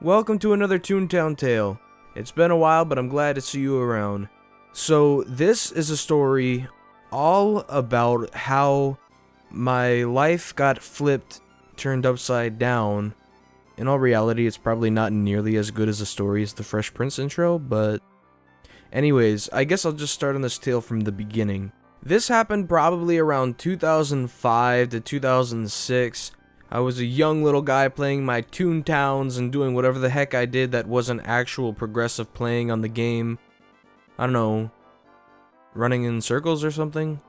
Welcome to another Toontown tale. It's been a while, but I'm glad to see you around. So, this is a story all about how my life got flipped, turned upside down. In all reality, it's probably not nearly as good as a story as the Fresh Prince intro, but anyways, I guess I'll just start on this tale from the beginning. This happened probably around 2005 to 2006. I was a young little guy playing my Toontowns and doing whatever the heck I did that wasn't actual progressive playing on the game. I don't know, running in circles or something?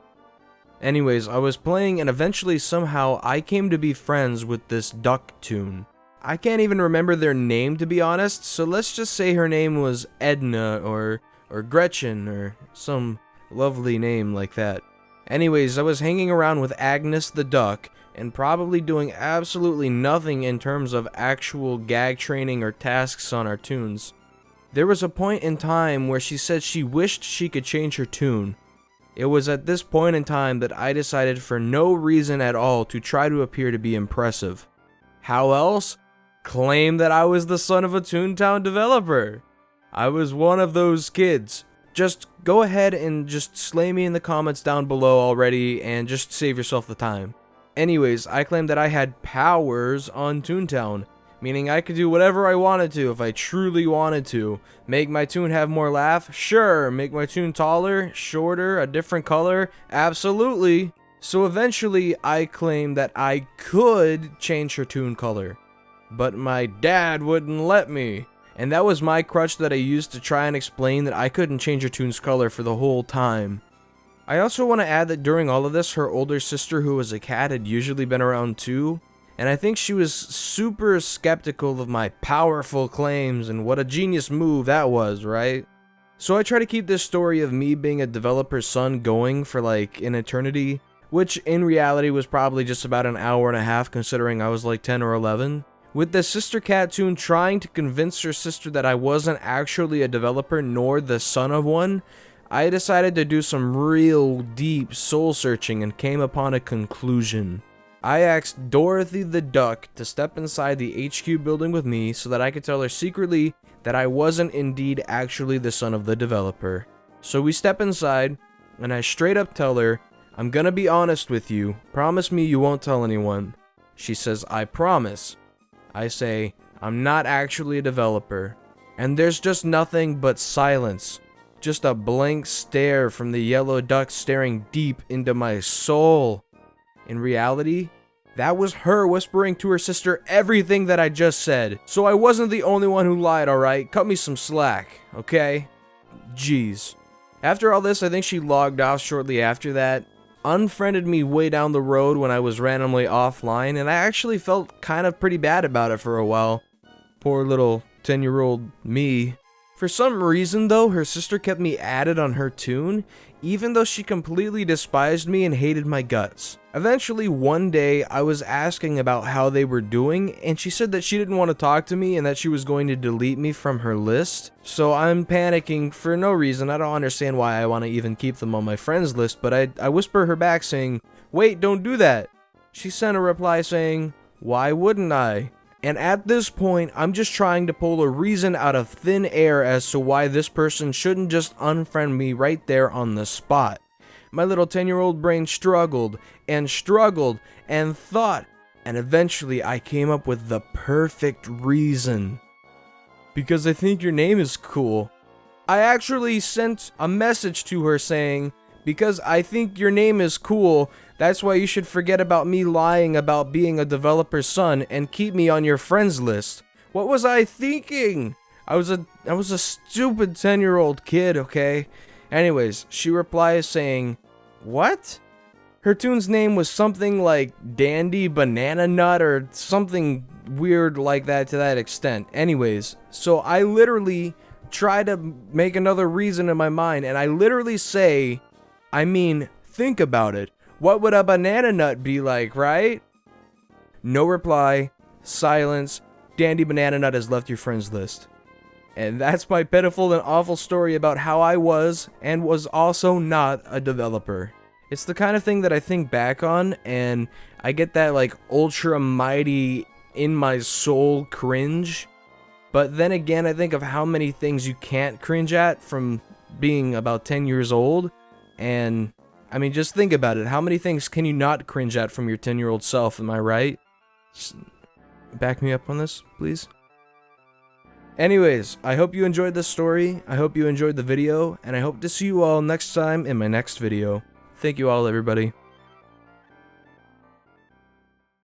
Anyways, I was playing and eventually somehow I came to be friends with this duck toon. I can't even remember their name to be honest, so let's just say her name was Edna or Gretchen or some lovely name like that. Anyways, I was hanging around with Agnes the duck and probably doing absolutely nothing in terms of actual gag training or tasks on our toons. There was a point in time where she said she wished she could change her toon. It was at this point in time that I decided for no reason at all to try to appear to be impressive. How else? Claim that I was the son of a Toontown developer. I was one of those kids. Just go ahead and just slay me in the comments down below already and just save yourself the time. Anyways, I claimed that I had powers on Toontown, meaning I could do whatever I wanted to if I truly wanted to. Make my toon have more laugh? Sure. Make my toon taller, shorter, a different color? Absolutely. So eventually, I claimed that I could change her toon color, but my dad wouldn't let me. And that was my crutch that I used to try and explain that I couldn't change her toon's color for the whole time. I also want to add that during all of this, her older sister, who was a cat, had usually been around too, and I think she was super skeptical of my powerful claims and what a genius move that was, right? So I try to keep this story of me being a developer's son going for like an eternity, which in reality was probably just about an hour and a half considering I was like 10 or 11. With the sister cat toon trying to convince her sister that I wasn't actually a developer nor the son of one, I decided to do some real deep soul searching and came upon a conclusion. I asked Dorothy the duck to step inside the HQ building with me so that I could tell her secretly that I wasn't indeed actually the son of the developer. So we step inside and I straight up tell her, "I'm gonna be honest with you, promise me you won't tell anyone." She says, "I promise." I say, "I'm not actually a developer." And there's just nothing but silence. Just a blank stare from the yellow duck staring deep into my soul. In reality, that was her whispering to her sister everything that I just said. So I wasn't the only one who lied, alright? Cut me some slack, okay? Jeez. After all this, I think she logged off shortly after that, unfriended me way down the road when I was randomly offline, and I actually felt kind of pretty bad about it for a while. Poor little 10-year-old me. For some reason though, her sister kept me added on her toon, even though she completely despised me and hated my guts. Eventually one day, I was asking about how they were doing, and she said that she didn't want to talk to me and that she was going to delete me from her list. So I'm panicking for no reason. I don't understand why I want to even keep them on my friends list, but I whisper her back saying, "Wait, don't do that." She sent a reply saying, "Why wouldn't I?" And at this point, I'm just trying to pull a reason out of thin air as to why this person shouldn't just unfriend me right there on the spot. My little 10-year-old brain struggled and thought, and eventually I came up with the perfect reason. "Because I think your name is cool." I actually sent a message to her saying, "Because I think your name is cool, that's why you should forget about me lying about being a developer's son and keep me on your friends list." What was I thinking? I was a stupid 10-year-old kid, okay? Anyways, she replies saying, "What?" Her toon's name was something like Dandy Banana Nut or something weird like that to that extent. Anyways, so I literally try to make another reason in my mind, and I literally say, think about it. What would a banana nut be like, right? No reply, silence, Dandy Banana Nut has left your friends list. And that's my pitiful and awful story about how I was and was also not a developer. It's the kind of thing that I think back on and I get that like ultra mighty in my soul cringe. But then again, I think of how many things you can't cringe at from being about 10 years old. And, I mean, just think about it. How many things can you not cringe at from your 10-year-old self? Am I right? Back me up on this, please. Anyways, I hope you enjoyed this story. I hope you enjoyed the video. And I hope to see you all next time in my next video. Thank you all, everybody.